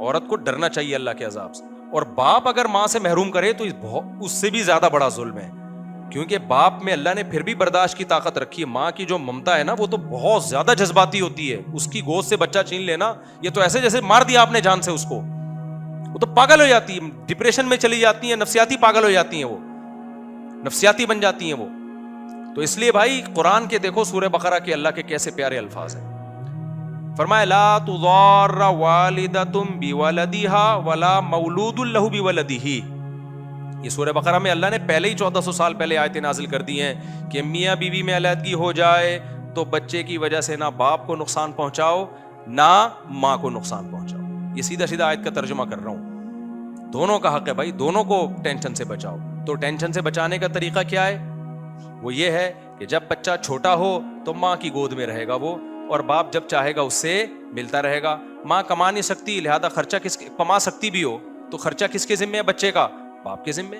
عورت کو ڈرنا چاہیے اللہ کے عذاب سے. اور باپ اگر ماں سے محروم کرے تو اس سے بھی زیادہ بڑا ظلم ہے, کیونکہ باپ میں اللہ نے پھر بھی برداشت کی طاقت رکھی ہے. ماں کی جو ممتا ہے نا وہ تو بہت زیادہ جذباتی ہوتی ہے. اس کی گود سے بچہ چھین لینا, یہ تو ایسے جیسے مار دیا آپ نے جان سے اس کو. وہ تو پاگل ہو جاتی ہے, ڈپریشن میں چلی جاتی ہیں, نفسیاتی پاگل ہو جاتی ہیں, وہ نفسیاتی بن جاتی ہیں وہ. تو اس لیے بھائی قرآن کے دیکھو سورہ بقرہ کے اللہ کے کیسے پیارے الفاظ ہیں. فرمایا لا تضار والدۃ بولدها ولا مولود له بولدہ. یہ سورہ بقرہ میں اللہ نے پہلے ہی 1400 سال پہلے آیتیں نازل کر دی ہیں کہ میاں بیوی میں علیحدگی ہو جائے تو بچے کی وجہ سے نہ باپ کو نقصان پہنچاؤ نہ ماں کو نقصان پہنچاؤ. یہ سیدھا سیدھا آیت کا ترجمہ کر رہا ہوں. دونوں کا حق ہے بھائی, دونوں کو ٹینشن سے بچاؤ. تو ٹینشن سے بچانے کا طریقہ کیا ہے؟ وہ یہ ہے کہ جب بچہ چھوٹا ہو تو ماں کی گود میں رہے گا وہ, اور باپ جب چاہے گا اس سے ملتا رہے گا. ماں کما نہیں سکتی, لہذا خرچہ کما سکتی بھی ہو تو خرچہ کس کے ذمہ ہے بچے کا؟ باپ کے ذمہ.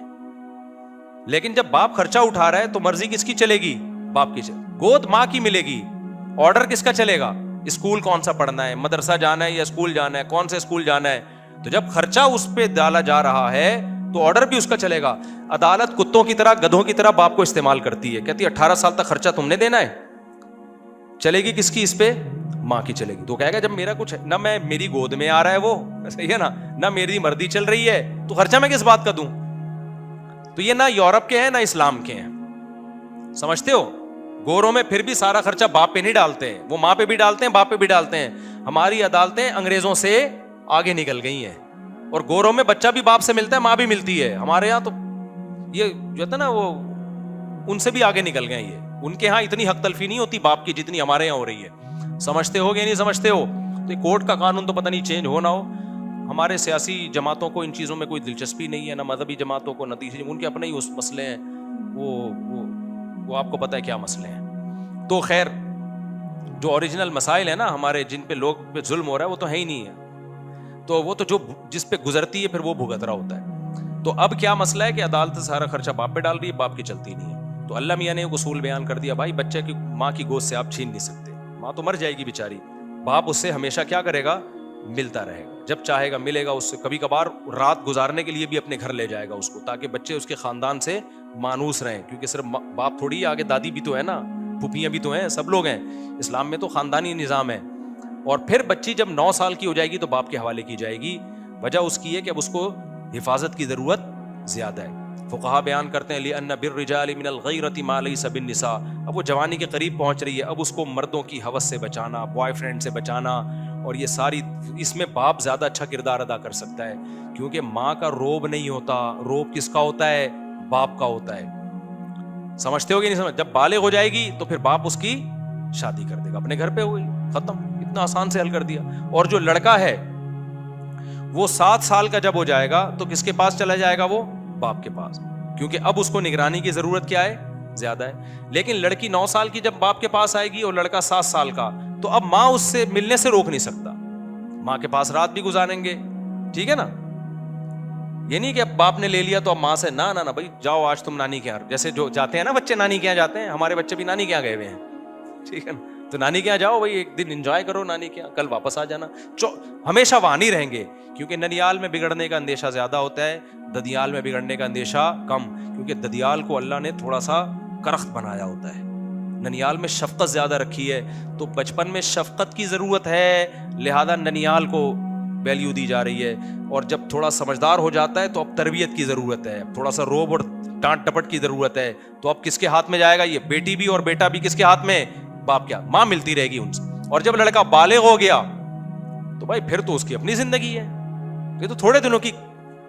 لیکن جب باپ خرچہ اٹھا رہا ہے تو مرضی کس کی چلے گی؟ باپ کی. گود ماں کی ملے گی, آرڈر کس کا چلے گا؟ اسکول کون سا پڑھنا ہے, مدرسہ جانا ہے یا اسکول جانا ہے, کون سے اسکول جانا ہے. تو جب خرچہ اس پہ ڈالا جا رہا ہے تو آرڈر بھی اس کا چلے گا. عدالت کتوں کی طرح گدھوں کی طرح باپ کو استعمال کرتی ہے, کہتی ہے 18 سال تک خرچہ تم نے دینا ہے. چلے گی کس کی؟ اس پہ ماں کی چلے گی. تو کہے گا جب میرا کچھ نہ میں میری گود میں آ رہا ہے وہ, صحیح ہے نا, نہ میری مرضی چل رہی ہے, تو خرچہ میں کس بات کا دوں؟ تو یہ نہ یورپ کے ہیں نہ اسلام کے ہیں, سمجھتے ہو. گوروں میں پھر بھی سارا خرچہ باپ پہ نہیں ڈالتے ہیں, وہ ماں پہ بھی ڈالتے ہیں, باپ پہ بھی ڈالتے ہیں. ہماری عدالتیں انگریزوں سے آگے نکل گئی ہیں, اور گوروں میں بچہ بھی باپ سے ملتا ہے, ماں بھی ملتی ہے. ہمارے یہاں تو یہ جو ہے نا وہ ان سے بھی آگے نکل گئے. یہ ان کے ہاں اتنی حق تلفی نہیں ہوتی باپ کی جتنی ہمارے یہاں ہو رہی ہے. سمجھتے ہو کہ نہیں سمجھتے ہو؟ تو کورٹ کا قانون تو پتہ نہیں چینج ہو نہ ہو. ہمارے سیاسی جماعتوں کو ان چیزوں میں کوئی دلچسپی نہیں ہے, نہ مذہبی جماعتوں کو, نہ تیسری. ان کے اپنے ہی اس مسئلے ہیں, وہ آپ کو پتہ ہے کیا مسئلے ہیں. تو خیر جو اوریجنل مسائل ہیں نا ہمارے, جن پہ لوگ پہ ظلم ہو رہا ہے, وہ تو ہے ہی نہیں ہے. تو وہ تو جو جس پہ گزرتی ہے پھر وہ بھگت رہا ہوتا ہے. تو اب کیا مسئلہ ہے کہ عدالت سارا خرچہ باپ پہ ڈال رہی ہے, باپ کی چلتی نہیں ہے. تو اللہ میاں نے ایک اصول بیان کر دیا, بھائی بچے کی ماں کی گود سے آپ چھین نہیں سکتے. ماں تو مر جائے گی بیچاری, باپ اس سے ہمیشہ کیا کرے گا؟ ملتا رہے گا. جب چاہے گا ملے گا اس سے. کبھی کبھار رات گزارنے کے لیے بھی اپنے گھر لے جائے گا اس کو, تاکہ بچے اس کے خاندان سے مانوس رہیں. کیونکہ صرف باپ تھوڑی ہے, آگے دادی بھی تو ہے نا, پھوپھیاں بھی تو ہیں, سب لوگ ہیں. اسلام میں تو خاندانی نظام ہے. اور پھر بچی جب 9 سال کی ہو جائے گی تو باپ کے حوالے کی جائے گی. وجہ اس کی ہے کہ اب اس کو حفاظت کی ضرورت زیادہ ہے. فقہا بیان کرتے ہیں لِأَنَّ بِالرِّجَالِ مِنَ الْغَيْرَةِ مَا لَيْسَ بِالنِّسَاءِ. اب وہ جوانی کے قریب پہنچ رہی ہے, اب اس کو مردوں کی ہوس سے بچانا, بوائے فرینڈ سے بچانا, اور یہ ساری, اس میں باپ زیادہ اچھا کردار ادا کر سکتا ہے. کیونکہ ماں کا روب نہیں ہوتا, روب کس کا ہوتا ہے؟ باپ کا ہوتا ہے. سمجھتے ہو کہ نہیں سمجھ؟ جب بالغ ہو جائے گی تو پھر باپ اس کی شادی کر دے گا, اپنے گھر پہ ہوئی, ختم. اتنا آسان سے حل کر دیا. اور جو لڑکا ہے وہ 7 سال کا جب ہو جائے گا تو کس کے پاس چلا جائے گا؟ وہ باپ کے پاس, کیونکہ اب اس کو نگرانی کی ضرورت کیا ہے؟ زیادہ ہے. لیکن لڑکی 9 سال کی جب باپ کے پاس آئے گی اور لڑکا 7 سال کا, تو اب ماں اس سے ملنے سے روک نہیں سکتا. ماں کے پاس رات بھی گزاریں گے, ٹھیک ہے نا. یہ نہیں کہ اب باپ نے لے لیا تو اب ماں سے نہ بھائی جاؤ آج تم نانی کے یہاں, جیسے جو جاتے ہیں نا بچے نانی کے یہاں جاتے ہیں, ہمارے بچے بھی نانی کے یہاں گئے ہوئے ہیں, ٹھیک ہے نا. تو نانی کے یہاں جاؤ بھائی, ایک دن انجوائے کرو نانی کے یہاں, کل واپس آ جانا. ہمیشہ وہاں نہیں رہیں گے, کیونکہ ننیال میں بگڑنے کا اندیشہ زیادہ ہوتا ہے, ددیال میں بگڑنے کا اندیشہ کم. کیونکہ ددیال کو اللہ نے تھوڑا سا کرخت بنایا ہوتا ہے, ننیال میں شفقت زیادہ رکھی ہے. تو بچپن میں شفقت کی ضرورت ہے, لہذا ننیال کو ویلیو دی جا رہی ہے. اور جب تھوڑا سمجھدار ہو جاتا ہے تو اب تربیت کی ضرورت ہے, تھوڑا سا روب اور ڈانٹ ٹپٹ کی ضرورت ہے. تو اب کس کے ہاتھ میں جائے گا یہ؟ بیٹی بھی اور بیٹا بھی کس کے ہاتھ میں؟ باپ کیا, ماں ملتی رہے گی ان سے. اور جب لڑکا بالغ ہو گیا تو بھائی پھر تو اس کی اپنی زندگی ہے. یہ تو تھوڑے دنوں کی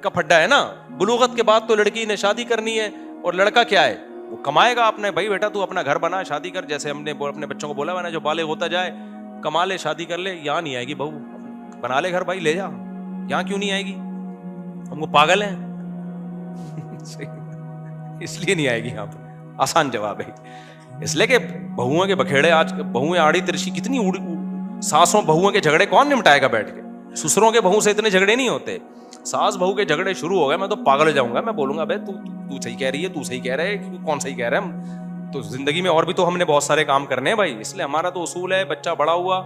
کا پھڈا ہے نا. بلوغت کے بعد تو لڑکی نے شادی کرنی ہے, اور لڑکا کیا ہے؟ وہ کمائے گا. آپ نے بھائی بیٹا تو اپنا گھر بنا, شادی کر, جیسے ہم نے اپنے بچوں کو بولا ہے نا, جو بالغ ہوتا جائے کما لے, شادی کر لے. یہاں نہیں آئے گی بہو, بنا لے گھر بھائی, لے جا. یہاں کیوں نہیں آئے گی؟ ہم کو پاگل ہیں اس لیے نہیں آئے گی یہاں پہ. آسان جواب ہے, اس لیے کہ بہوؤں کے بکھیڑے, آج بہویں آڑی ترشی کتنی ساسوں بہوؤں کے جھگڑے کون نمٹائے گا بیٹھ کے؟ سسروں کے بہو سے اتنے جھگڑے نہیں ہوتے. ساس بہو کے جھگڑے شروع ہو گئے, میں تو پاگل ہو جاؤں گا. میں بولوں گا بھائی تو صحیح کہہ رہی ہے, تو صحیح کہہ رہے ہے, کون صحیح کہہ رہے ہیں؟ تو زندگی میں اور بھی تو ہم نے بہت سارے کام کرنے ہیں بھائی. اس لیے ہمارا تو اصول ہے, بچہ بڑا ہوا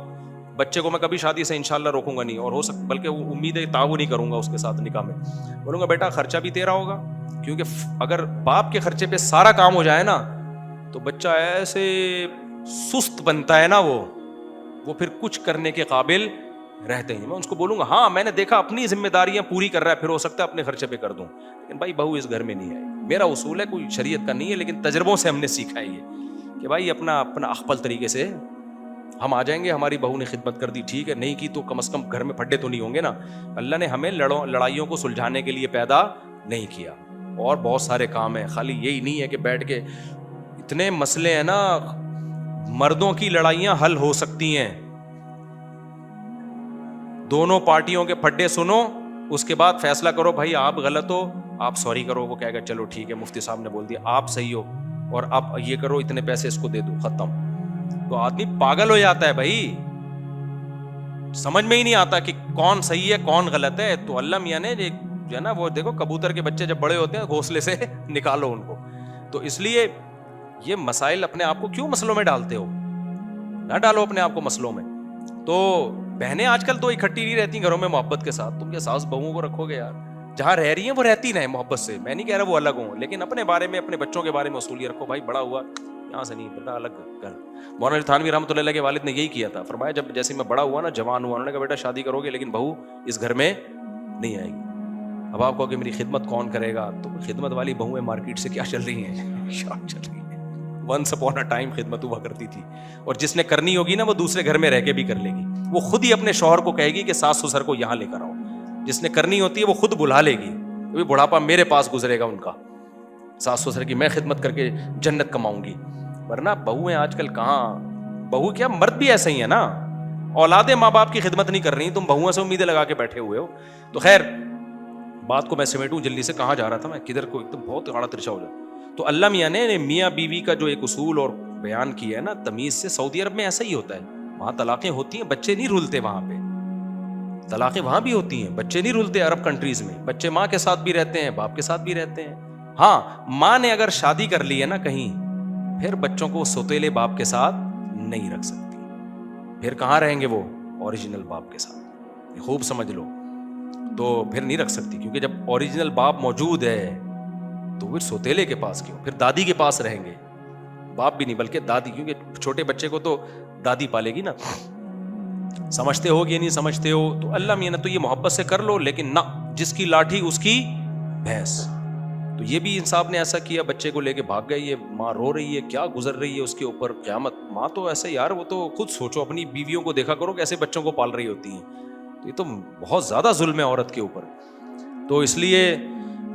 بچے کو میں کبھی شادی سے انشاءاللہ روکوں گا نہیں, اور ہو سکتا بلکہ امید ہے تعاون نہیں کروں گا اس کے ساتھ نکاح میں. بولوں گا بیٹا خرچہ بھی تیرا ہوگا, کیونکہ اگر باپ کے خرچے پہ سارا کام ہو جائے نا تو بچہ ایسے سست بنتا ہے نا, وہ پھر کچھ کرنے کے قابل رہتے ہیں. میں اس کو بولوں گا ہاں میں نے دیکھا اپنی ذمہ داریاں پوری کر رہا ہے, پھر ہو سکتا ہے اپنے خرچے پہ کر دوں, لیکن بھائی بہو اس گھر میں نہیں آئی. میرا اصول ہے, کوئی شریعت کا نہیں ہے, لیکن تجربوں سے ہم نے سیکھا ہے یہ کہ بھائی اپنا اخپل طریقے سے ہم آ جائیں گے. ہماری بہو نے خدمت کر دی ٹھیک ہے, نہیں کی تو کم از کم گھر میں پھڈے تو نہیں ہوں گے نا. اللہ نے ہمیں لڑائیوں کو سلجھانے کے لیے پیدا نہیں کیا, اور بہت سارے کام ہیں. خالی یہی نہیں ہے کہ بیٹھ کے, اتنے مسئلے ہیں نا, مردوں کی لڑائیاں حل ہو سکتی ہیں. دونوں پارٹیوں کے پھڈے سنو, اس کے بعد فیصلہ کرو بھائی آپ غلط ہو, آپ سوری کرو, وہ کہے گا چلو ٹھیک ہے مفتی صاحب نے بول دیا آپ صحیح ہو, اور آپ یہ کرو اتنے پیسے اس کو دے دو, ختم. تو آدمی پاگل ہو جاتا ہے بھائی, سمجھ میں ہی نہیں آتا کہ کون صحیح ہے کون غلط ہے. تو اللہ میاں نے جو ہے نا, وہ دیکھو کبوتر کے بچے جب بڑے ہوتے ہیں گھونسلے سے نکالو ان کو. تو اس لیے یہ مسائل اپنے آپ کو کیوں مسئلوں میں ڈالتے ہو, نہ ڈالو اپنے آپ کو مسئلوں میں. تو بہنیں آج کل تو اکٹھی نہیں رہتی گھروں میں محبت کے ساتھ. تم کیا ساس بہوؤں کو رکھو گے یار, جہاں رہ رہی ہیں وہ رہتی رہیں محبت سے. میں نہیں کہہ رہا وہ الگ ہوں, لیکن اپنے بارے میں اپنے بچوں کے بارے میں اصول یہ رکھو بھائی بڑا ہوا یہاں سے نہیں, بیٹا الگ گھر. مولانا تھانوی رحمۃ اللہ علیہ کے والد نے یہی کیا تھا, فرمایا جب جیسے میں بڑا ہوا نا, جوان ہوا, انہوں نے کہا بیٹا شادی کرو گے لیکن بہو اس گھر میں نہیں آئے گی. اب آپ کہو کہ میری خدمت کون کرے گا, تو خدمت والی بہویں مارکیٹ سے کیا چل رہی ہیں, شاٹ چل رہی ہیں. ونس اپون اے ٹائم خدمت ہوا کرتی تھی, اور جس نے کرنی ہوگی نا وہ دوسرے گھر میں رہ کے بھی کر لے گی. وہ خود ہی اپنے شوہر کو کہے گی کہ ساس سسر کو یہاں لے کر آؤ. جس نے کرنی ہوتی ہے وہ خود بلا لے گی, بڑھاپا میرے پاس گزرے گا ان کا, ساس سسر کی میں خدمت کر کے جنت کماؤں گی. ورنہ بہویں آج کل کہاں, بہو کیا مرد بھی ایسے ہی ہے نا, اولادیں ماں باپ کی خدمت نہیں کر رہی, تم بہوؤں سے امیدیں لگا کے بیٹھے ہوئے ہو. تو خیر بات کو میں سمیٹوں جلدی سے, کہاں جا رہا تھا میں, کدھر کو, ایک دم بہت آڑا ترچا ہو جائے. تو اللہ میاں نے میاں بیوی کا جو ایک اصول اور بیان کیا ہے نا تمیز سے, سعودی عرب میں ایسا ہی ہوتا ہے. وہاں طلاقیں ہوتی ہیں, بچے نہیں رولتے, وہاں پہ طلاقیں وہاں بھی ہوتی ہیں, بچے نہیں رولتے. عرب کنٹریز میں بچے ماں کے ساتھ بھی رہتے ہیں, باپ کے ساتھ بھی رہتے ہیں. ہاں ماں نے اگر شادی کر لی ہے نا کہیں, پھر بچوں کو سوتیلے باپ کے ساتھ نہیں رکھ سکتی. پھر کہاں رہیں گے وہ, اوریجنل باپ کے ساتھ. خوب سمجھ لو, تو پھر نہیں رکھ سکتی, کیونکہ جب اوریجنل باپ موجود ہے تو پھر سوتیلے کے پاس کیوں, پھر دادی کے پاس رہیں گے, باپ بھی نہیں بلکہ دادی, کیونکہ چھوٹے بچے کو تو دادی پالے گی نا. سمجھتے ہو کہ نہیں سمجھتے ہو, تو اللہ میاں نے تو یہ محبت سے کر لو, لیکن نہ جس کی لاٹھی اس کی بھینس. تو یہ بھی انصاف نے ایسا کیا, بچے کو لے کے بھاگ گئی, یہ ماں رو رہی ہے, کیا گزر رہی ہے اس کے اوپر قیامت. ماں تو ایسے یار, وہ تو خود سوچو, اپنی بیویوں کو دیکھا کرو کیسے بچوں کو پال رہی ہوتی ہیں. تو یہ تو بہت زیادہ ظلم ہے عورت کے اوپر. تو اس لیے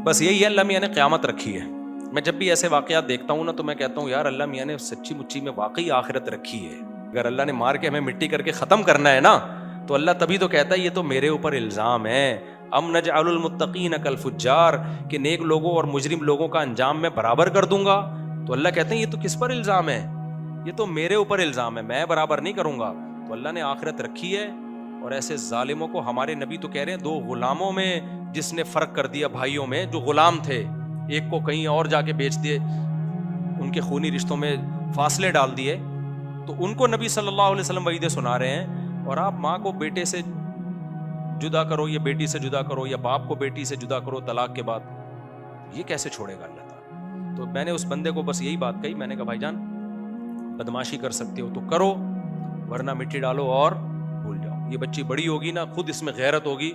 بس یہی ہے, اللہ میاں نے قیامت رکھی ہے. میں جب بھی ایسے واقعات دیکھتا ہوں نا تو میں کہتا ہوں یار اللہ میاں نے سچی مچی میں واقعی آخرت رکھی ہے. اگر اللہ نے مار کے ہمیں مٹی کر کے ختم کرنا ہے نا, تو اللہ تبھی تو کہتا ہے یہ تو میرے اوپر الزام ہے. ام نجعل المتقین کالفجار, کہ نیک لوگوں اور مجرم لوگوں کا انجام میں برابر کر دوں گا. تو اللہ کہتے ہیں یہ تو کس پر الزام ہے, یہ تو میرے اوپر الزام ہے, میں برابر نہیں کروں گا. تو اللہ نے آخرت رکھی ہے. اور ایسے ظالموں کو ہمارے نبی تو کہہ رہے ہیں, 2 غلاموں میں جس نے فرق کر دیا بھائیوں میں, جو غلام تھے, ایک کو کہیں اور جا کے بیچ دیے, ان کے خونی رشتوں میں فاصلے ڈال دیے, تو ان کو نبی صلی اللہ علیہ وسلم وعیدیں سنا رہے ہیں. اور آپ ماں کو بیٹے سے جدا کرو, یا بیٹی سے جدا کرو, یا باپ کو بیٹی سے جدا کرو طلاق کے بعد, یہ کیسے چھوڑے گا اللہ تعالیٰ. تو میں نے اس بندے کو بس یہی بات کہی, میں نے کہا بھائی جان بدماشی کر سکتے ہو تو کرو, ورنہ مٹی ڈالو اور بھول جاؤ. یہ بچی بڑی ہوگی نا, خود اس میں غیرت ہوگی.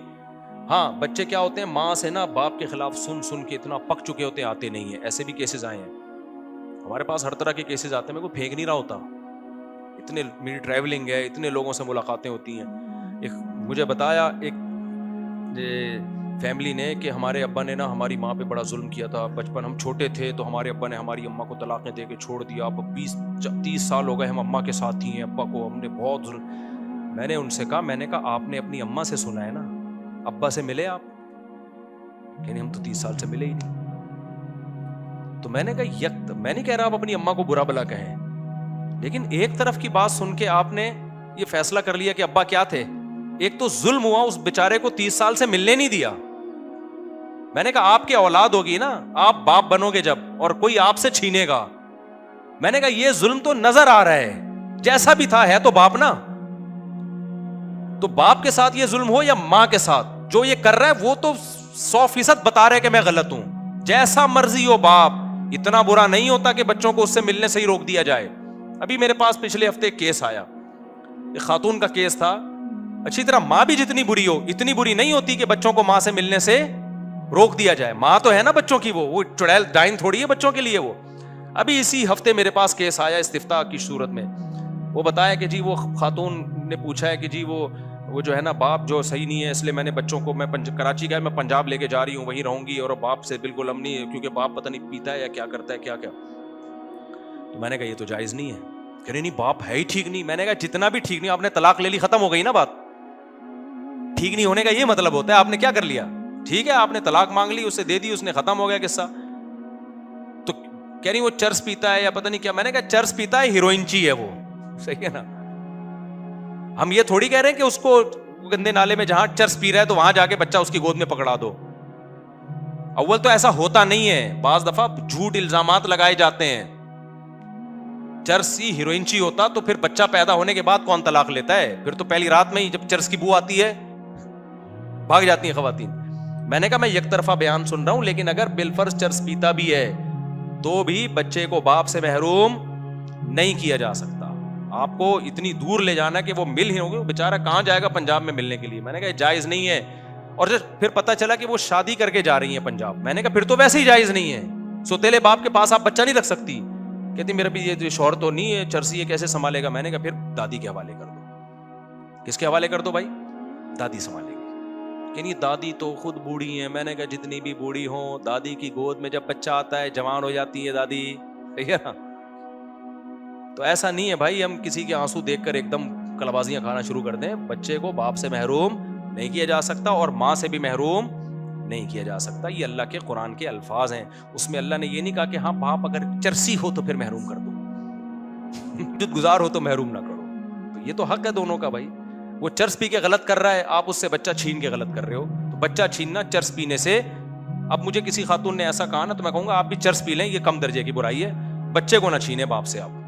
ہاں بچے کیا ہوتے ہیں, ماں سے نا باپ کے خلاف سن کے اتنا پک چکے ہوتے ہیں, آتے نہیں ہیں. ایسے بھی کیسز آئے ہیں ہمارے پاس, ہر طرح کے کیسز آتے ہیں. میں کو پھینک نہیں رہا ہوتا, اتنے میری ٹریولنگ ہے, اتنے لوگوں سے ملاقاتیں ہوتی ہیں. ایک مجھے بتایا ایک فیملی نے کہ ہمارے ابا نے نا ہماری ماں پہ بڑا ظلم کیا تھا. بچپن ہم چھوٹے تھے تو ہمارے ابا نے ہماری اماں کو طلاقیں دے کے چھوڑ دیا. اب 20-30 سال ہو گئے ہم اماں کے ساتھ ہی ہیں, ابا کو ہم نے بہت ظلم. میں نے ان سے کہا, میں نے کہا آپ نے اپنی اماں سے سنا ہے نا, ابا سے ملے آپ؟ کہ ہم تو 30 سال سے ملے ہی نہیں. تو میں نے کہا میں نہیں کہہ رہا آپ اپنی اماں کو برا بلا کہیں, لیکن ایک طرف کی بات سن کے آپ نے یہ فیصلہ کر لیا کہ ابا کیا تھے. ایک تو ظلم ہوا, اس بیچارے کو 30 سال سے ملنے نہیں دیا. میں نے کہا آپ کی اولاد ہوگی نا, آپ باپ بنو گے جب, اور کوئی آپ سے چھینے گا. میں نے کہا یہ ظلم تو نظر آ رہا ہے, جیسا بھی تھا ہے تو باپ نا. تو باپ کے ساتھ یہ ظلم ہو یا ماں کے ساتھ, جو یہ کر رہا ہے وہ تو 100% بتا رہے کہ میں غلط ہوں. جیسا مرضی ہو باپ, اتنا برا نہیں ہوتا کہ بچوں کو اس سے ملنے سے ہی روک دیا جائے. ابھی میرے پاس پچھلے ہفتے ایک کیس آیا, ایک خاتون کا کیس تھا. اچھی طرح ماں بھی جتنی بری ہو اتنی بری نہیں ہوتی کہ بچوں کو ماں سے ملنے سے روک دیا جائے. ماں تو ہے نا بچوں کی, وہ چڑیل ڈائن تھوڑی ہے بچوں کے لیے وہ. ابھی اسی ہفتے میرے پاس کیس آیا استفتاء کی صورت میں. وہ بتایا کہ جی وہ خاتون نے پوچھا ہے کہ جی وہ جو ہے نا باپ جو صحیح نہیں ہے, اس لیے میں نے بچوں کو, میں کراچی گیا, میں پنجاب لے کے جا رہی ہوں, وہیں رہوں گی, اور باپ سے بالکل ہم نہیں, کیونکہ باپ پتہ نہیں پیتا ہے یا کیا کرتا ہے کیا کیا. تو میں نے کہا یہ تو جائز نہیں ہے. کہ نہیں باپ ہے ہی ٹھیک نہیں. میں نے کہا جتنا بھی ٹھیک نہیں, آپ نے طلاق لے لی, ختم ہو گئی نا بات. ٹھیک نہیں ہونے کا یہ مطلب ہوتا ہے آپ نے کیا کر لیا, ٹھیک ہے آپ نے طلاق مانگ لی, اسے دے دی, اس نے, ختم ہو گیا قصہ. تو کہہ رہی وہ چرس پیتا ہے یا پتہ نہیں کیا. میں نے کہا چرس پیتا ہے, ہیروئنچی ہے وہ, صحیح ہے نا. ہم یہ تھوڑی کہہ رہے ہیں کہ اس کو گندے نالے میں جہاں چرس پی رہا ہے تو وہاں جا کے بچہ اس کی گود میں پکڑا دو. اول تو ایسا ہوتا نہیں ہے, بعض دفعہ جھوٹ الزامات لگائے جاتے ہیں. چرس ہی ہیروئنچی ہوتا تو پھر بچہ پیدا ہونے کے بعد کون طلاق لیتا ہے؟ پھر تو پہلی رات میں ہی جب چرس کی بو آتی ہے بھاگ جاتی ہیں خواتین. میں نے کہا میں یک طرفہ بیان سن رہا ہوں, لیکن اگر بالفرض چرس پیتا بھی ہے تو بھی بچے کو باپ سے محروم نہیں کیا جا سکتا. آپ کو اتنی دور لے جانا کہ وہ مل ہی ہوگی, وہ بیچارہ کہاں جائے گا پنجاب میں ملنے کے لیے. میں نے کہا جائز نہیں ہے. اور جب پھر پتا چلا کہ وہ شادی کر کے جا رہی ہیں پنجاب, میں نے کہا پھر تو ویسے ہی جائز نہیں ہے. سوتیلے باپ کے پاس آپ بچہ نہیں رکھ سکتی. کہتی میرا بھی یہ شوہر تو نہیں ہے چرسی, یہ کیسے سنبھالے گا. میں نے کہا پھر دادی کے حوالے کر دو. کس کے حوالے کر دو بھائی؟ دادی سنبھالے گی. کہ نہیں دادی تو خود بوڑھی ہیں. میں نے کہا جتنی بھی بوڑھی ہوں, دادی کی گود میں جب بچہ آتا ہے جوان ہو جاتی ہے دادی, صحیح ہے نا. تو ایسا نہیں ہے بھائی ہم کسی کے آنسو دیکھ کر ایک دم کلبازیاں کھانا شروع کر دیں. بچے کو باپ سے محروم نہیں کیا جا سکتا اور ماں سے بھی محروم نہیں کیا جا سکتا. یہ اللہ کے قرآن کے الفاظ ہیں. اس میں اللہ نے یہ نہیں کہا کہ ہاں باپ اگر چرسی ہو تو پھر محروم کر دو, جد گزار ہو تو محروم نہ کرو. تو یہ تو حق ہے دونوں کا بھائی. وہ چرس پی کے غلط کر رہا ہے, آپ اس سے بچہ چھین کے غلط کر رہے ہو. تو بچہ چھیننا چرس پینے سے, اب مجھے کسی خاتون نے ایسا کہا نا تو میں کہوں گا آپ بھی چرس پی لیں, یہ کم درجے کی برائی ہے. بچے کو نہ چھینے باپ سے, آپ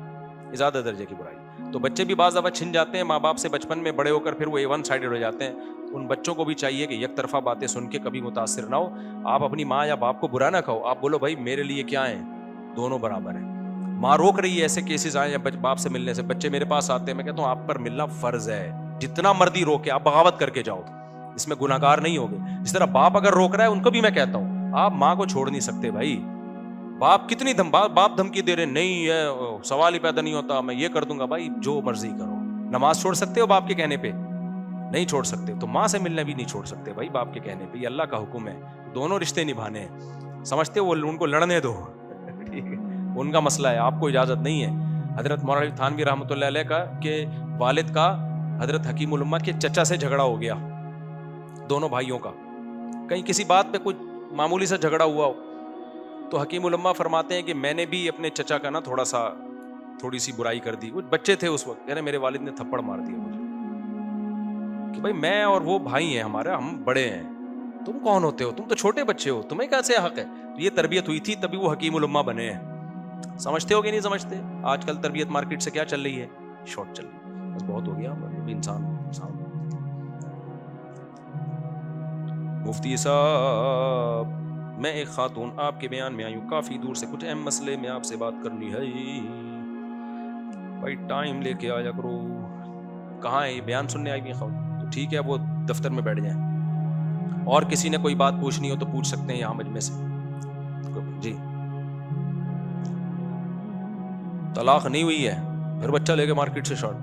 زیادہ درجے کی برائی. تو بچے بھی بعض دفعہ چھن جاتے ہیں ماں باپ سے بچپن میں, بڑے ہو کر پھر وہ ون سائیڈڈ ہو جاتے ہیں. ان بچوں کو بھی چاہیے کہ یک طرفہ باتیں سن کے کبھی متاثر نہ ہو. آپ اپنی ماں یا باپ کو برا نہ کہو, آپ بولو بھائی میرے لیے کیا ہیں, دونوں برابر ہیں. ماں روک رہی ہے ایسے کیسز آئے یا باپ سے ملنے سے, بچے میرے پاس آتے ہیں, میں کہتا ہوں آپ پر ملنا فرض ہے, جتنا مرضی روکے, آپ بغاوت کر کے جاؤ, اس میں گناہگار نہیں ہوگے. اس طرح باپ اگر روک رہا ہے, ان کو بھی میں کہتا ہوں آپ ماں کو چھوڑ نہیں سکتے بھائی. باپ کتنی باپ دھمکی دے رہے, نہیں یہ سوال ہی پیدا نہیں ہوتا, میں یہ کر دوں گا. بھائی جو مرضی کرو. نماز چھوڑ سکتے ہو باپ کے کہنے پہ؟ نہیں چھوڑ سکتے. تو ماں سے ملنا بھی نہیں چھوڑ سکتے بھائی باپ کے کہنے پہ. یہ اللہ کا حکم ہے, دونوں رشتے نبھانے ہیں. سمجھتے ہو, ان کو لڑنے دو, ٹھیک ہے, ان کا مسئلہ ہے, آپ کو اجازت نہیں ہے. حضرت مولانا تھانوی رحمۃ اللہ علیہ کا کہ والد کا حضرت حکیم الامہ کے چچا سے جھگڑا ہو گیا, دونوں بھائیوں کا, کہیں کسی بات پہ کچھ معمولی سا جھگڑا ہوا ہو. تو حکیم الامہ فرماتے ہیں کہ میں نے بھی اپنے چچا کا نا تھوڑی سی برائی کر دی. کچھ بچے تھے اس وقت, یعنی میرے والد نے تھپڑ مار دیا مجھے کہ بھائی میں اور وہ بھائی ہیں ہمارا, ہم بڑے ہیں, تم کون ہوتے ہو, تم تو چھوٹے بچے ہو, تمہیں کیسے حق ہے. یہ تربیت ہوئی تھی تبھی وہ حکیم الامہ بنے ہیں. سمجھتے ہو کہ نہیں سمجھتے؟ آج کل تربیت مارکیٹ سے کیا چل رہی ہے, شارٹ چل رہی ہے. بس بہت ہو گیا, انسان. مفتی صاحب میں ایک خاتون آپ کے بیان میں آئی ہوں, کافی دور سے, کچھ اہم مسئلے میں آپ سے بات کرنی ہے. بھائی ٹائم لے کے آیا کرو. کہاں ہے یہ بیان سننے آئی ہوئی خاتون؟ تو ٹھیک ہے وہ دفتر میں بیٹھ جائیں. اور کسی نے کوئی بات پوچھنی ہو تو پوچھ سکتے ہیں یہاں مجمع سے. جی طلاق نہیں ہوئی ہے, پھر بچہ لے کے مارکیٹ سے شارٹ,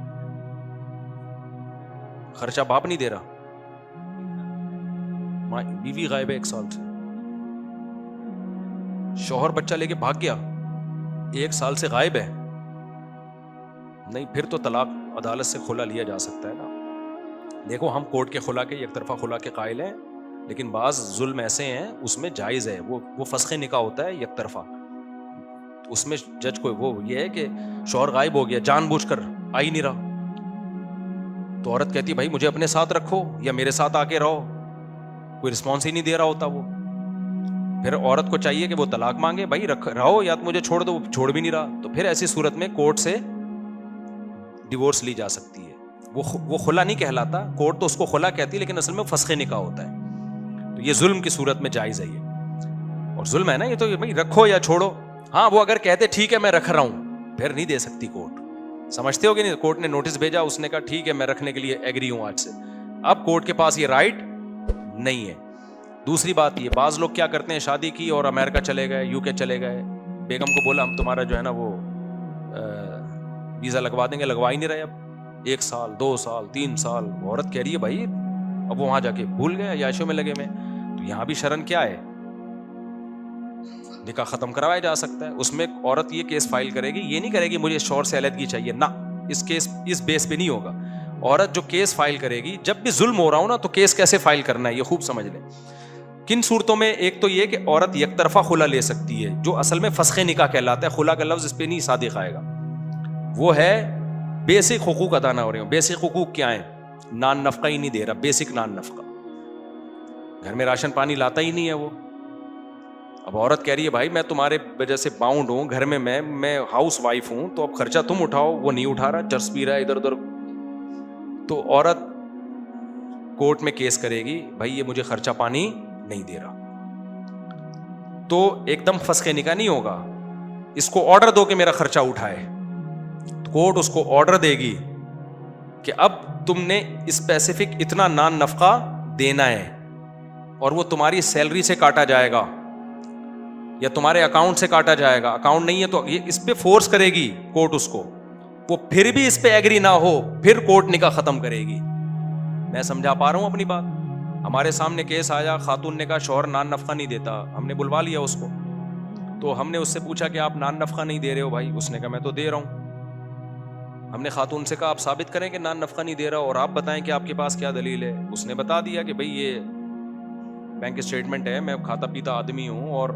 خرچہ باپ نہیں دے رہا, بیوی غائب ہے 1 سال سے, شوہر بچہ لے کے بھاگ گیا, 1 سال سے غائب ہے. نہیں پھر تو طلاق عدالت سے خلا لیا جا سکتا ہے نا. دیکھو ہم کورٹ کے خلا کے, یک طرفہ خلا کے قائل ہیں, لیکن بعض ظلم ایسے ہیں اس میں جائز ہے, وہ فسخ نکاح ہوتا ہے یک طرفہ. اس میں جج کو وہ یہ ہے کہ شوہر غائب ہو گیا, جان بوجھ کر آ ہی نہیں رہا, تو عورت کہتی بھائی مجھے اپنے ساتھ رکھو یا میرے ساتھ آ کے رہو, کوئی رسپانس ہی نہیں دے رہا ہوتا وہ. پھر عورت کو چاہیے کہ وہ طلاق مانگے, بھائی رہو یا مجھے چھوڑ دو, چھوڑ بھی نہیں رہا, تو پھر ایسی صورت میں کورٹ سے ڈیورس لی جا سکتی ہے. وہ خلا نہیں کہلاتا, کورٹ تو اس کو خلا کہتی ہے, لیکن اصل میں فسخ نکاح ہوتا ہے. تو یہ ظلم کی صورت میں جائز ہے یہ, اور ظلم ہے نا یہ تو, بھائی رکھو یا چھوڑو. ہاں وہ اگر کہتے ٹھیک ہے میں رکھ رہا ہوں, پھر نہیں دے سکتی کورٹ. سمجھتے ہو کہ نہیں, کورٹ نے نوٹس بھیجا, اس نے کہا ٹھیک ہے میں رکھنے کے لیے ایگری ہوں آج سے, اب کورٹ کے پاس یہ رائٹ نہیں ہے. دوسری بات یہ, بعض لوگ کیا کرتے ہیں, شادی کی اور امریکہ چلے گئے, یو کے چلے گئے, بیگم کو بولا ہم تمہارا جو ہے نا وہ ویزا لگوا دیں گے, لگوا ہی نہیں رہے. اب 1 سال 2 سال 3 سال عورت کہہ رہی ہے بھائی, اب وہ وہاں جا کے بھول گئے, عیاشیوں میں لگے ہوئے. تو یہاں بھی شرن کیا ہے, نکاح ختم کروایا جا سکتا ہے. اس میں عورت یہ کیس فائل کرے گی, یہ نہیں کرے گی مجھے شوہر سے علیحدگی چاہیے, نہ, اس کیس اس بیس پہ نہیں ہوگا. عورت جو کیس فائل کرے گی, جب بھی ظلم ہو رہا ہو نا تو کیس کیسے فائل کرنا ہے یہ خوب سمجھ لیں. کن صورتوں میں, ایک تو یہ کہ عورت یک طرفہ خلا لے سکتی ہے, جو اصل میں فسخ نکاح کہلاتا ہے. خلا کا لفظ اس پہ نہیں صادق آئے گا. وہ ہے بیسک حقوق ادا نہ ہو رہے ہوں. بیسک حقوق کیا ہیں, نان نفقہ ہی نہیں دے رہا, بیسک نان نفقہ, گھر میں راشن پانی لاتا ہی نہیں ہے وہ. اب عورت کہہ رہی ہے بھائی میں تمہارے وجہ سے باؤنڈ ہوں, گھر میں میں ہاؤس وائف ہوں, تو اب خرچہ تم اٹھاؤ. وہ نہیں اٹھا رہا, چرس پی رہا ہے ادھر ادھر. تو عورت کورٹ میں کیس کرے گی, بھائی یہ مجھے خرچہ پانی نہیں دے رہا. تو ایک دم فسخ نکاح نہیں ہوگا, اس کو آرڈر دو کہ میرا خرچہ اٹھائے. کورٹ اس کو آرڈر دے گی کہ اب تم نے اسپیسیفک اتنا نان نفقہ دینا ہے, اور وہ تمہاری سیلری سے کاٹا جائے گا یا تمہارے اکاؤنٹ سے کاٹا جائے گا. اکاؤنٹ نہیں ہے تو یہ اس پہ فورس کرے گی کورٹ اس کو. وہ پھر بھی اس پہ ایگری نہ ہو, پھر کورٹ نکاح ختم کرے گی. میں سمجھا پا رہا ہوں اپنی بات. ہمارے سامنے کیس آیا, خاتون نے کہا شوہر نان نفقہ نہیں دیتا, ہم نے بلوا لیا اس کو. تو ہم نے اس سے پوچھا کہ آپ نان نفقہ نہیں دے رہے ہو بھائی, اس نے کہا میں تو دے رہا ہوں. ہم نے خاتون سے کہا آپ ثابت کریں کہ نان نفقہ نہیں دے رہا, اور آپ بتائیں کہ آپ کے پاس کیا دلیل ہے. اس نے بتا دیا کہ بھئی یہ بینک اسٹیٹمنٹ ہے, میں کھاتا پیتا آدمی ہوں, اور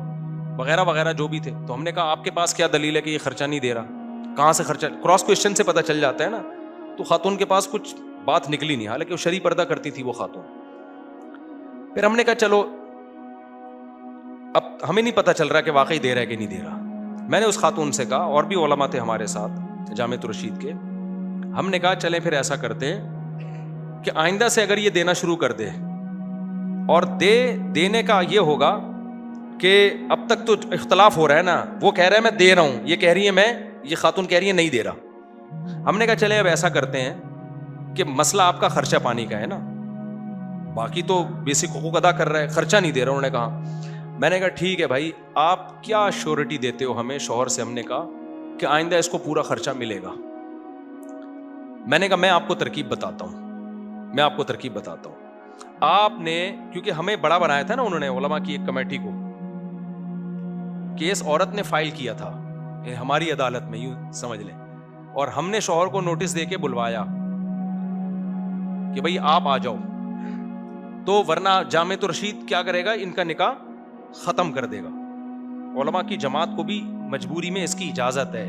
وغیرہ وغیرہ جو بھی تھے. تو ہم نے کہا آپ کے پاس کیا دلیل ہے کہ یہ خرچہ نہیں دے رہا, کہاں سے خرچہ, کراس کوشچن سے پتہ چل جاتا ہے نا. تو خاتون کے پاس کچھ بات نکلی نہیں, حالانکہ وہ شرعی پردہ کرتی تھی وہ خاتون. پھر ہم نے کہا چلو اب ہمیں نہیں پتہ چل رہا کہ واقعی دے رہا ہے کہ نہیں دے رہا. میں نے اس خاتون سے کہا, اور بھی علماء تھے ہمارے ساتھ جامعۃ الرشید کے, ہم نے کہا چلیں پھر ایسا کرتے کہ آئندہ سے اگر یہ دینا شروع کر دے, اور دینے کا یہ ہوگا کہ اب تک تو اختلاف ہو رہا ہے نا, وہ کہہ رہا ہے میں دے رہا ہوں, یہ کہہ رہی ہے یہ خاتون کہہ رہی ہے نہیں دے رہا. ہم نے کہا چلے اب ایسا کرتے ہیں کہ مسئلہ آپ کا خرچہ پانی کا ہے نا, باقی تو بیسک حقوق ادا کر رہا ہے, خرچہ نہیں دے رہا. انہوں نے کہا, میں نے کہا ٹھیک ہے بھائی آپ کیا شیورٹی دیتے ہو ہمیں شوہر سے. ہم نے کہا کہ آئندہ اس کو پورا خرچہ ملے گا. میں نے کہا میں آپ کو ترکیب بتاتا ہوں, آپ نے, کیونکہ ہمیں بڑا بنایا تھا نا انہوں نے, علماء کی ایک کمیٹی کو, کیس عورت نے فائل کیا تھا ہماری عدالت میں, یوں سمجھ لیں, اور ہم نے شوہر کو نوٹس دے کے بلوایا کہ بھئی آپ آ جاؤ, تو ورنہ جامعۃ الرشید کیا کرے گا, ان کا نکاح ختم کر دے گا. علماء کی جماعت کو بھی مجبوری میں اس کی اجازت ہے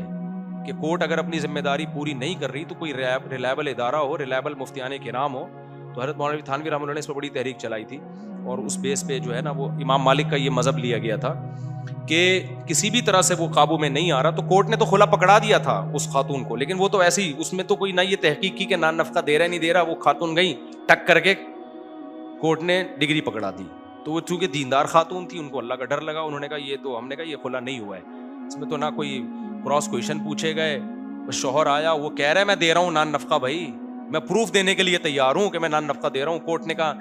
کہ کورٹ اگر اپنی ذمہ داری پوری نہیں کر رہی تو کوئی ریلائبل ادارہ ہو, ریلائبل مفتیان کرام ہو. تو حضرت مولانا تھانوی رحمۃ اللہ نے اس پہ بڑی تحریک چلائی تھی, اور اس بیس پہ جو ہے نا وہ امام مالک کا یہ مذہب لیا گیا تھا کہ کسی بھی طرح سے وہ قابو میں نہیں آ رہا. تو کورٹ نے تو خلا پکڑا دیا تھا اس خاتون کو, لیکن وہ تو ایسی ہی, اس میں تو کوئی نہ یہ تحقیق کی کہ نان نفقہ دے رہا نہیں دے رہا. وہ خاتون گئی ٹک کر کے, کورٹ نے ڈگری پکڑا دی. تو وہ چونکہ دیندار خاتون تھی, ان کو اللہ کا ڈر لگا, انہوں نے کہا یہ تو, ہم نے کہا یہ خلا نہیں ہوا ہے, اس میں تو نہ کوئی کراس کویشچن پوچھے گئے. شوہر آیا, وہ کہہ رہا ہے میں دے رہا ہوں نان نفقہ, بھائی میں پروف دینے کے لیے تیار ہوں کہ میں نان نفقہ دے رہا ہوں. کورٹ نے کہا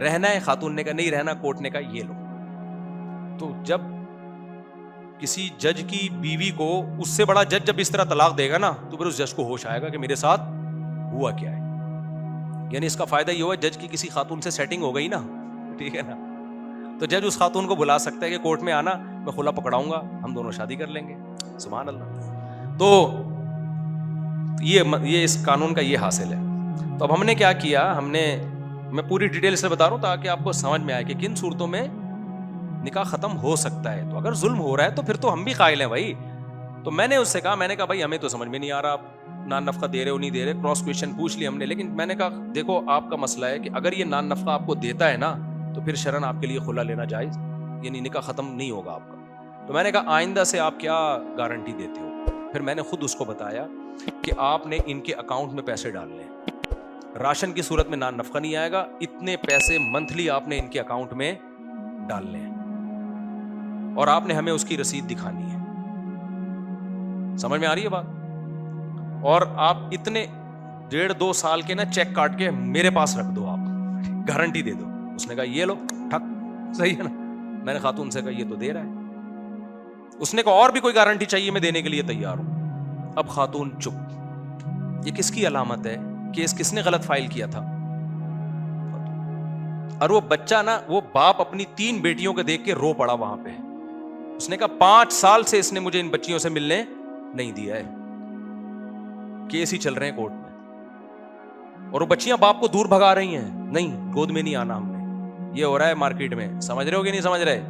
رہنا ہے, خاتون نے کہا نہیں رہنا, کورٹ نے کہا یہ لو. تو جب کسی جج کی بیوی کو, اس سے بڑا جج جب اس طرح طلاق دے گا نا, تو پھر اس جج کو ہوش آئے گا کہ میرے ساتھ ہوا کیا ہے. یعنی اس کا فائدہ یہ ہوا جج کی کسی خاتون سے سیٹنگ ہو گئی نا, ٹھیک ہے نا, تو جج اس خاتون کو بلا سکتا ہے کہ کورٹ میں آنا, میں خلا پکڑاؤں گا, ہم دونوں شادی کر لیں گے. سبحان اللہ. تو یہ اس قانون کا یہ حاصل ہے. تو اب ہم نے کیا کیا, میں پوری ڈیٹیل سے بتا رہا ہوں تاکہ آپ کو سمجھ میں آئے کہ کن صورتوں میں نکاح ختم ہو سکتا ہے. تو اگر ظلم ہو رہا ہے تو پھر تو ہم بھی قائل ہیں بھائی. تو میں نے اس سے کہا, میں نے کہا بھائی ہمیں تو سمجھ میں نہیں آ رہا آپ نان نفقہ دے رہے ہو نہیں دے رہے, کراس کویشچن پوچھ لی ہم نے, لیکن میں نے کہا دیکھو آپ کا مسئلہ ہے کہ اگر یہ نان نفقہ آپ کو دیتا ہے نا, تو پھر شرعاً آپ کے لیے خلا لینا جائز, یعنی نکاح ختم نہیں ہوگا آپ کا. تو میں نے کہا آئندہ سے آپ کیا گارنٹی دیتے ہو. پھر میں نے خود اس کو بتایا کہ آپ نے ان کے اکاؤنٹ میں پیسے ڈالنے, راشن کی صورت میں نان نفقہ نہیں آئے گا, اتنے پیسے منتھلی آپ نے ان کے اکاؤنٹ میں ڈالنے ہیں اور آپ نے ہمیں اس کی رسید دکھانی ہے. سمجھ میں آ رہی ہے بات؟ اور آپ اتنے 1.5-2 سال کے نا چیک کاٹ کے میرے پاس رکھ دو, آپ گارنٹی دے دو. اس نے کہا یہ لو, ٹھک, صحیح ہے نا. میں نے خاتون سے کہا یہ تو دے رہا ہے. اس نے کہا اور بھی کوئی گارنٹی چاہیے, میں دینے کے لیے تیار ہوں. اب خاتون چپ. یہ کس کی علامت ہے؟ کیس کس نے غلط فائل کیا تھا؟ اور وہ بچہ نا, وہ باپ اپنی 3 بیٹیوں کو دیکھ کے رو پڑا وہاں پہ. اس نے کہا 5 سال سے اس نے مجھے ان بچیوں سے ملنے نہیں دیا ہے. کیس ہی چل رہے ہیں کورٹ میں, اور وہ بچیاں باپ کو دور بھگا رہی ہیں, نہیں گود میں نہیں آنا ہم نے. یہ ہو رہا ہے مارکیٹ میں, سمجھ رہے ہو کہ نہیں سمجھ رہے؟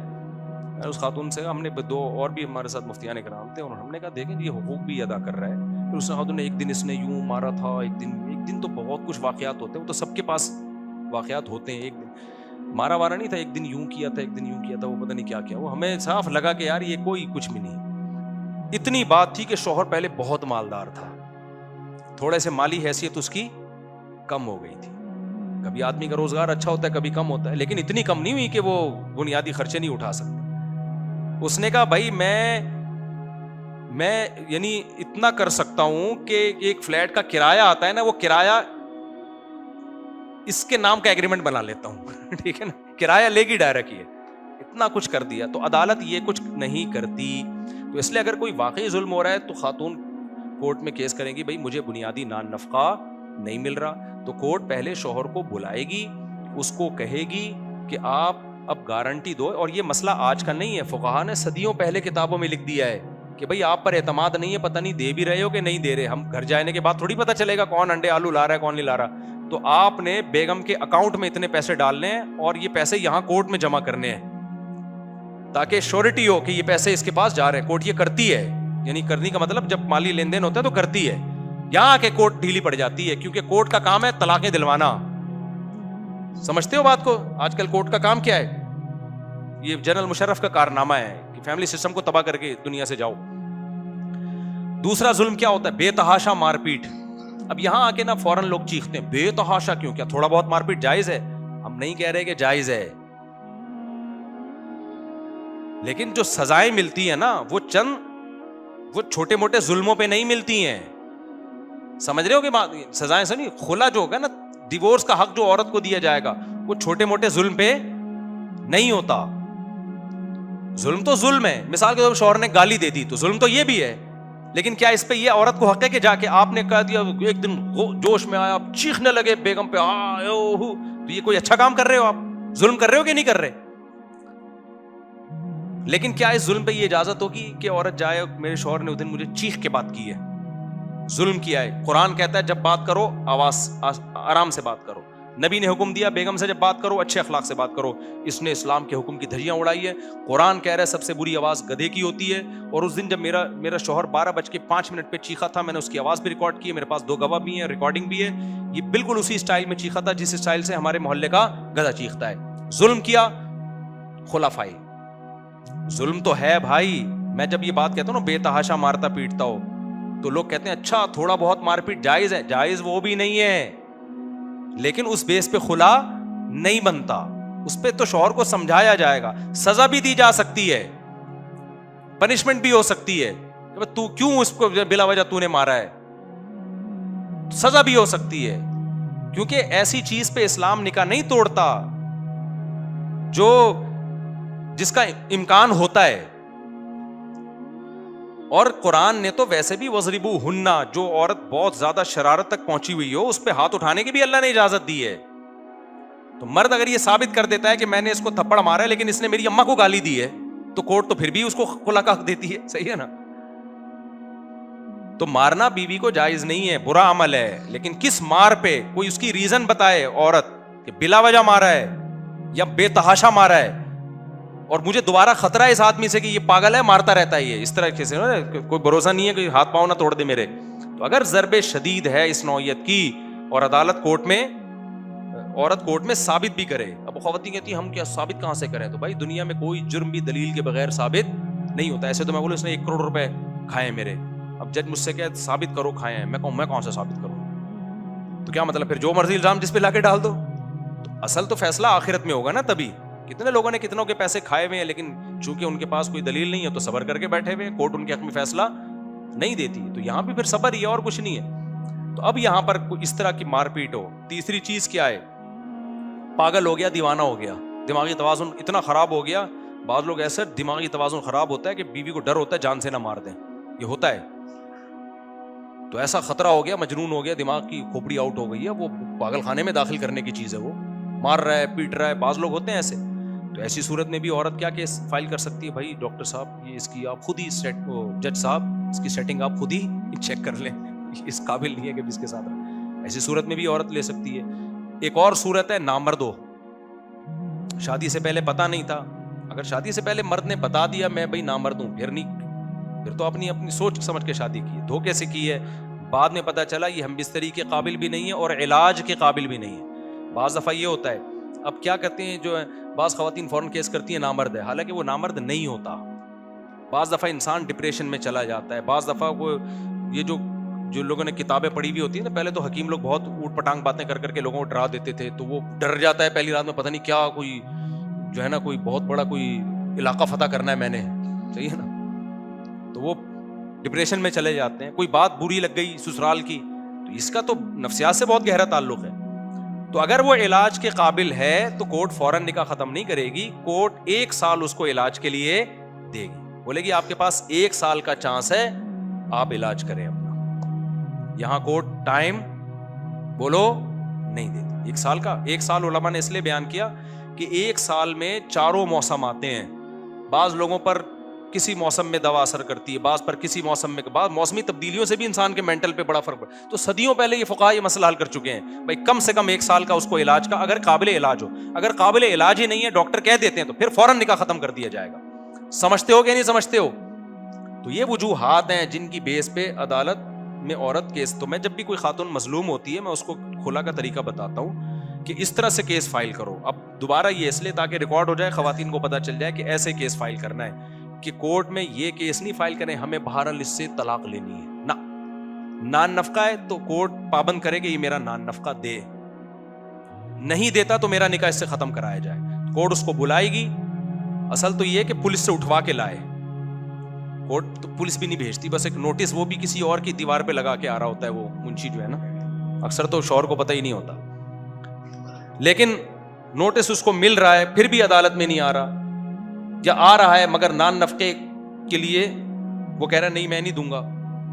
اس خاتون سے ہم نے 2 اور بھی ہمارے ساتھ مفتیان کرام تھے, اور ہم نے کہا دیکھیں یہ حقوق بھی ادا کر رہا ہے. پھر اس خاتون نے ایک دن اس نے یوں مارا تھا, ایک دن تو بہت کچھ واقعات ہوتے ہیں, وہ تو سب کے پاس واقعات ہوتے ہیں. ایک دن مارا وارا نہیں تھا, ایک دن یوں کیا تھا, ایک دن یوں کیا تھا, وہ پتہ نہیں کیا کیا. وہ ہمیں صاف لگا کہ یار یہ کوئی کچھ بھی نہیں. اتنی بات تھی کہ شوہر پہلے بہت مالدار تھا, تھوڑے سے مالی حیثیت اس کی کم ہو گئی تھی. کبھی آدمی کا روزگار اچھا ہوتا ہے, کبھی کم ہوتا ہے, لیکن اتنی کم نہیں ہوئی کہ وہ بنیادی خرچے نہیں اٹھا سکتا. اس نے کہا بھائی میں یعنی اتنا کر سکتا ہوں کہ ایک فلیٹ کا کرایہ آتا ہے نا, وہ کرایہ اس کے نام کا ایگریمنٹ بنا لیتا ہوں. ٹھیک ہے نا, کرایہ لے گی ڈائریکٹ. یہ اتنا کچھ کر دیا. تو عدالت یہ کچھ نہیں کرتی. تو اس لیے اگر کوئی واقعی ظلم ہو رہا ہے تو خاتون کورٹ میں کیس کریں گی, بھائی مجھے بنیادی نان نفقہ نہیں مل رہا. تو کورٹ پہلے شوہر کو بلائے گی, اس کو کہے گی کہ آپ اب گارنٹی دو. اور یہ مسئلہ آج کا نہیں ہے, فقہا نے صدیوں پہلے کتابوں میں لکھ دیا ہے کہ بھائی آپ پر اعتماد نہیں ہے, پتہ نہیں دے بھی رہے ہو کہ نہیں دے رہے. ہم گھر جانے کے بعد تھوڑی پتہ چلے گا کون انڈے آلو لا رہا ہے کون نہیں لا رہا. تو آپ نے بیگم کے اکاؤنٹ میں اتنے پیسے ڈالنے ہیں, اور یہ پیسے یہاں کورٹ میں جمع کرنے ہیں تاکہ شیورٹی ہو کہ یہ پیسے اس کے پاس جا رہے ہیں. کورٹ یہ کرتی ہے, یعنی کرنے کا مطلب جب مالی لین دین ہوتا ہے تو کرتی ہے. یہاں کے کورٹ ڈھیلی پڑ جاتی ہے, کیونکہ کورٹ کا کام ہے طلاقیں دلوانا. سمجھتے ہو بات کو؟ آج کل کورٹ کا کام کیا ہے؟ یہ جنرل مشرف کا کارنامہ ہے کہ فیملی سسٹم کو تباہ کر کے دنیا سے جاؤ. دوسرا ظلم کیا ہوتا ہے؟ بے تحاشا مار پیٹ. اب یہاں آ کے نا فوراً لوگ چیختے ہیں بے تحاشا کیوں؟ کیا تھوڑا بہت مار پیٹ جائز ہے؟ ہم نہیں کہہ رہے کہ جائز ہے, لیکن جو سزائیں ملتی ہیں نا وہ چھوٹے موٹے ظلموں پہ نہیں ملتی ہیں. سمجھ رہے ہو کہ سزائیں سے نہیں, خلا جو ہوگا نا, ڈیورس کا حق جو عورت کو دیا جائے گا, وہ چھوٹے موٹے ظلم پہ نہیں ہوتا. ظلم تو ظلم ہے. مثال کے طور پر شوہر نے گالی دے دی تو ظلم تو یہ بھی ہے, لیکن کیا اس پہ یہ عورت کو حق ہے کہ جا کے آپ نے کہہ دیا, ایک دن جوش میں آیا, آپ چیخنے لگے بیگم پہ, تو یہ کوئی اچھا کام کر رہے ہو؟ آپ ظلم کر رہے ہو کہ نہیں کر رہے؟ لیکن کیا اس ظلم پہ یہ اجازت ہوگی کہ عورت جائے میرے شوہر نے اس دن مجھے چیخ کے بات کی ہے, ظلم کیا ہے؟ قرآن کہتا ہے جب بات کرو آواز آرام سے بات کرو. نبی نے حکم دیا بیگم سے جب بات کرو اچھے اخلاق سے بات کرو. اس نے اسلام کے حکم کی دھجیاں اڑائی ہے. قرآن کہہ رہا ہے سب سے بری آواز گدھے کی ہوتی ہے. اور اس دن جب میرا شوہر 12:05 پہ چیخا تھا, میں نے اس کی آواز بھی ریکارڈ کی ہے, میرے پاس 2 گواہ بھی ہیں, ریکارڈنگ بھی ہے. یہ بالکل اسی اسٹائل میں چیخا تھا جس اسٹائل سے ہمارے محلے کا گدھا چیختا ہے. ظلم کیا؟ خلافائی. ظلم تو ہے بھائی. میں جب یہ بات کہتا ہوں نا بے تحاشا مارتا پیٹتا ہو, تو لوگ کہتے ہیں اچھا تھوڑا بہت مار پیٹ جائز ہے. جائز وہ بھی نہیں ہے, لیکن اس بیس پہ خلا نہیں بنتا. اس پہ تو شوہر کو سمجھایا جائے گا, سزا بھی دی جا سکتی ہے, پنشمنٹ بھی ہو سکتی ہے. تو کیوں اس کو بلا وجہ تو نے مارا ہے, سزا بھی ہو سکتی ہے. کیونکہ ایسی چیز پہ اسلام نکاح نہیں توڑتا جس کا امکان ہوتا ہے. اور قرآن نے تو ویسے بھی وَضْرِبُوهُنَّ, جو عورت بہت زیادہ شرارت تک پہنچی ہوئی ہو اس پہ ہاتھ اٹھانے کی بھی اللہ نے اجازت دی ہے. تو مرد اگر یہ ثابت کر دیتا ہے کہ میں نے اس کو تھپڑ مارا ہے لیکن اس نے میری اماں کو گالی دی ہے, تو کورٹ تو پھر بھی اس کو خلا کا حق دیتی ہے. صحیح ہے نا؟ تو مارنا بیوی کو جائز نہیں ہے, برا عمل ہے. لیکن کس مار پہ, کوئی اس کی ریزن بتائے عورت کہ بلا وجہ مارا ہے یا بے تحاشا مارا ہے, اور مجھے دوبارہ خطرہ ہے اس آدمی سے کہ یہ پاگل ہے, مارتا رہتا ہے یہ اس طرح سے, کوئی بھروسہ نہیں ہے کہ ہاتھ پاؤں نہ توڑ دے میرے. تو اگر ضرب شدید ہے اس نوعیت کی اور عدالت عورت کورٹ میں ثابت بھی کرے. اب خواتین کہتی ہیں ہم کیا ثابت کہاں سے کریں؟ تو بھائی دنیا میں کوئی جرم بھی دلیل کے بغیر ثابت نہیں ہوتا. ایسے تو میں بولوں اس نے 1 کروڑ روپے کھائے میرے, اب جج مجھ سے کہ ثابت کرو کھائے ہیں, میں کہوں میں کہاں سے ثابت کروں؟ تو کیا مطلب پھر جو مرضی الزام جس پہ لا کے ڈال دو؟ تو اصل تو فیصلہ آخرت میں ہوگا نا. تبھی کتنے لوگوں نے کتنوں کے پیسے کھائے ہوئے ہیں, لیکن چونکہ ان کے پاس کوئی دلیل نہیں ہے تو صبر کر کے بیٹھے ہوئے, کورٹ ان کے حق میں فیصلہ نہیں دیتی. تو یہاں بھی پھر صبر ہی ہے اور کچھ نہیں ہے. تو اب یہاں پر اس طرح کی مار پیٹ ہو. تیسری چیز کیا ہے؟ پاگل ہو گیا, دیوانہ ہو گیا, دماغی توازن اتنا خراب ہو گیا. بعض لوگ ایسے دماغی توازن خراب ہوتا ہے کہ بیوی کو ڈر ہوتا ہے جان سے نہ مار دیں, یہ ہوتا ہے. تو ایسا خطرہ ہو گیا, مجنون ہو گیا, دماغ کی کھوپڑی آؤٹ ہو گئی ہے, وہ پاگل خانے میں داخل کرنے کی چیز ہے, وہ مار رہا ہے, پیٹ رہا ہے. بعض لوگ ہوتے ہیں ایسے. تو ایسی صورت میں بھی عورت کیا کیس فائل کر سکتی ہے؟ بھائی ڈاکٹر صاحب یہ اس کی آپ خود ہی جج صاحب اس کی سیٹنگ آپ خود ہی چیک کر لیں, اس قابل نہیں ہے کہ اس کے ساتھ رہے. ایسی صورت میں بھی عورت لے سکتی ہے. ایک اور صورت ہے نامرد ہو, شادی سے پہلے پتا نہیں تھا. اگر شادی سے پہلے مرد نے بتا دیا میں بھائی نامرد ہوں, پھر تو اپنی سوچ سمجھ کے شادی کی ہے, دھوکے سے کی ہے. بعد میں پتا چلا یہ ہم بستری کے قابل بھی نہیں ہے اور علاج کے قابل بھی نہیں ہے. بعض دفعہ یہ ہوتا ہے, اب کیا کرتے ہیں جو بعض خواتین فوراً کیس کرتی ہیں نامرد ہے, حالانکہ وہ نامرد نہیں ہوتا. بعض دفعہ انسان ڈپریشن میں چلا جاتا ہے. بعض دفعہ وہ یہ جو لوگوں نے کتابیں پڑھی ہوئی ہوتی ہیں نا, پہلے تو حکیم لوگ بہت اوٹ پٹانگ باتیں کر کے لوگوں کو ڈرا دیتے تھے, تو وہ ڈر جاتا ہے پہلی رات میں, پتہ نہیں کیا کوئی جو ہے نا کوئی بہت بڑا کوئی علاقہ فتح کرنا ہے میں نے, صحیح ہے نا, تو وہ ڈپریشن میں چلے جاتے ہیں. کوئی بات بری لگ گئی سسرال کی, تو اس کا تو نفسیات سے بہت گہرا تعلق ہے. تو اگر وہ علاج کے قابل ہے تو کورٹ فوراً نکاح ختم نہیں کرے گی. کورٹ 1 سال اس کو علاج کے لیے دے گی, بولے گی آپ کے پاس 1 سال کا چانس ہے, آپ علاج کریں اپنا. یہاں کورٹ ٹائم بولو نہیں دیتی. 1 سال کا, 1 سال علماء نے اس لیے بیان کیا کہ 1 سال میں 4 موسم آتے ہیں. بعض لوگوں پر کسی موسم میں دوا اثر کرتی ہے, بعض پر کسی موسم میں, بعض موسمی تبدیلیوں سے بھی انسان کے مینٹل پہ بڑا فرق پڑتا ہے. تو صدیوں پہلے یہ فقہاء یہ مسئلہ حل کر چکے ہیں, بھائی کم سے کم 1 سال کا اس کو علاج کا, اگر قابل علاج ہو. اگر قابل علاج ہی نہیں ہے, ڈاکٹر کہہ دیتے ہیں, تو پھر فوراً نکاح ختم کر دیا جائے گا. سمجھتے ہو کہ نہیں سمجھتے ہو؟ تو یہ وجوہات ہیں جن کی بیس پہ عدالت میں عورت کیس, تو میں جب بھی کوئی خاتون مظلوم ہوتی ہے میں اس کو کھلا کا طریقہ بتاتا ہوں کہ اس طرح سے کیس فائل کرو. اب دوبارہ یہ اس لیے تاکہ ریکارڈ ہو جائے, خواتین کو پتہ چل جائے کہ ایسے کیس فائل کرنا ہے, کہ کورٹ میں یہ کیس نہیں فائل کریں ہمیں بہرحال اس سے طلاق لینی ہے. نہ, نان نفقہ ہے تو کورٹ پابند کرے کہ یہ میرا نان نفقہ دے, نہیں دیتا تو میرا نکاح اس سے ختم کرایا جائے. کورٹ اس کو بلائے گی. اصل تو یہ کہ پولیس سے اٹھوا کے لائے. کورٹ تو پولیس بھی نہیں بھیجتی, بس ایک نوٹس وہ بھی کسی اور کی دیوار پہ لگا کے آ رہا ہوتا ہے وہ منشی جو ہے نا, اکثر تو شوہر کو پتہ ہی نہیں ہوتا, لیکن نوٹس اس کو مل رہا ہے پھر بھی عدالت میں نہیں آ رہا, یا آ رہا ہے مگر نان نفقے کے لیے وہ کہہ رہا ہے نہیں میں نہیں دوں گا.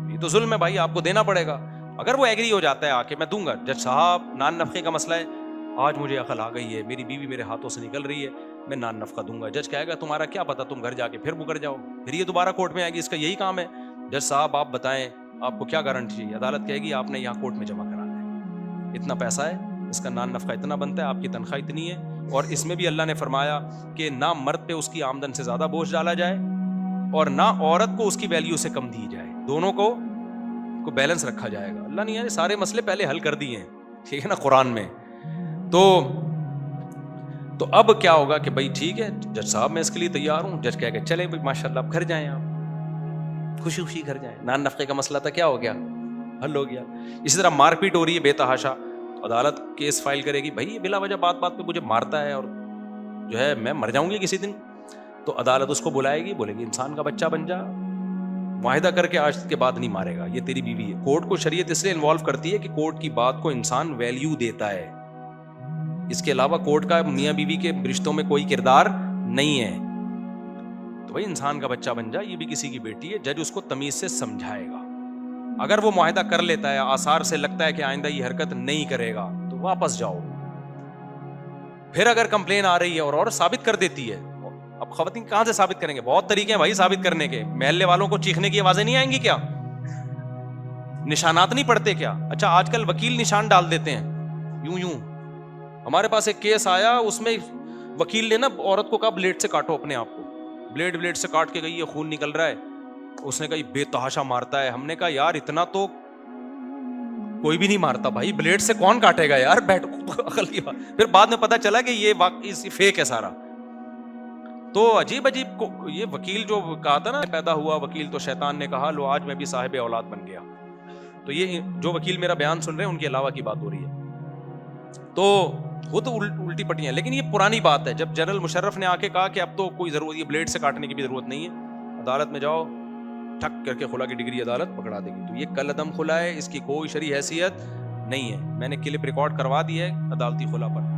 یہ تو ظلم ہے بھائی, آپ کو دینا پڑے گا. اگر وہ ایگری ہو جاتا ہے آ کے میں دوں گا, جج صاحب نان نفقے کا مسئلہ ہے, آج مجھے عقل آ گئی ہے, میری بیوی میرے ہاتھوں سے نکل رہی ہے, میں نان نفقہ دوں گا. جج کہے گا تمہارا کیا پتا, تم گھر جا کے پھر مکر جاؤ, پھر یہ دوبارہ کورٹ میں آئے گی, اس کا یہی کام ہے. جج صاحب آپ بتائیں آپ کو کیا گارنٹی چاہیے؟ عدالت کہے گی آپ نے یہاں کورٹ میں جمع کرانا ہے, اتنا پیسہ ہے, اس کا نان نفقہ اتنا بنتا ہے, آپ کی تنخواہ اتنی ہے. اور اس میں بھی اللہ نے فرمایا کہ نہ مرد پہ اس کی آمدن سے زیادہ بوجھ ڈالا جائے اور نہ عورت کو اس کی ویلیو سے کم دی جائے, دونوں کو بیلنس رکھا جائے گا. اللہ نے یعنی سارے مسئلے پہلے حل کر دیے ہیں, ٹھیک ہے نا, قرآن میں. تو اب کیا ہوگا کہ بھائی ٹھیک ہے جج صاحب میں اس کے لیے تیار ہوں. جج کہے گا چلیں بھائی ماشاء اللہ آپ گھر جائیں, آپ خوشی خوشی گھر جائیں. نان نفقے کا مسئلہ تھا, کیا ہو گیا, حل ہو گیا. اسی طرح مار پیٹ ہو رہی ہے بے تحاشا, عدالت کیس فائل کرے گی, بھائی یہ بلا وجہ بات پہ مجھے مارتا ہے اور جو ہے میں مر جاؤں گی کسی دن. تو عدالت اس کو بلائے گی, بولے گی انسان کا بچہ بن جا, معاہدہ کر کے آج کے بعد نہیں مارے گا, یہ تیری بیوی ہے. کورٹ کو شریعت اس لیے انوالو کرتی ہے کہ کورٹ کی بات کو انسان ویلیو دیتا ہے, اس کے علاوہ کورٹ کا میاں بیوی کے رشتوں میں کوئی کردار نہیں ہے. تو بھائی انسان کا بچہ بن جا, یہ بھی کسی کی بیٹی ہے, جج اس کو تمیز سے سمجھائے گا. اگر وہ معاہدہ کر لیتا ہے, آثار سے لگتا ہے کہ آئندہ یہ حرکت نہیں کرے گا, تو واپس جاؤ. پھر اگر کمپلین آ رہی ہے اور ثابت کر دیتی ہے, اب خواتین کہاں سے ثابت کریں گے, بہت طریقے ہیں بھائی ثابت کرنے کے. محلے والوں کو چیخنے کی آوازیں نہیں آئیں گی کیا, نشانات نہیں پڑتے کیا؟ اچھا آج کل وکیل نشان ڈال دیتے ہیں یوں. ہمارے پاس ایک کیس آیا, اس میں وکیل نے نا عورت کو کہا بلیڈ سے کاٹو اپنے آپ کو, بلیڈ سے کاٹ کے گئی ہے, خون نکل رہا ہے. اس نے کہا یہ بے تحاشا مارتا ہے. ہم نے کہا یار اتنا تو کوئی بھی نہیں مارتا بھائی, بلیڈ سے کون کاٹے گا یار, بیٹھ عقل کی بات. پھر بعد میں پتا چلا کہ یہ واقعی فیک ہے سارا. تو عجیب یہ وکیل جو کہا تھا نا پیدا ہوا وکیل تو شیطان نے کہا لو آج میں بھی صاحب اولاد بن گیا. تو یہ جو وکیل میرا بیان سن رہے ہیں ان کے علاوہ کی بات ہو رہی ہے. تو وہ تو الٹی پٹی ہیں. لیکن یہ پرانی بات ہے. جب جنرل مشرف نے آ کے کہا کہ اب تو کوئی ضرورت یہ بلیڈ سے کاٹنے کی بھی ضرورت نہیں ہے, عدالت میں جاؤ ٹھک کر کے خلا کی ڈگری عدالت پکڑا دے گی. تو یہ کل عدم خلا ہے, اس کی کوئی شرعی حیثیت نہیں ہے. میں نے کلپ ریکارڈ کروا دی ہے عدالتی خلا پر.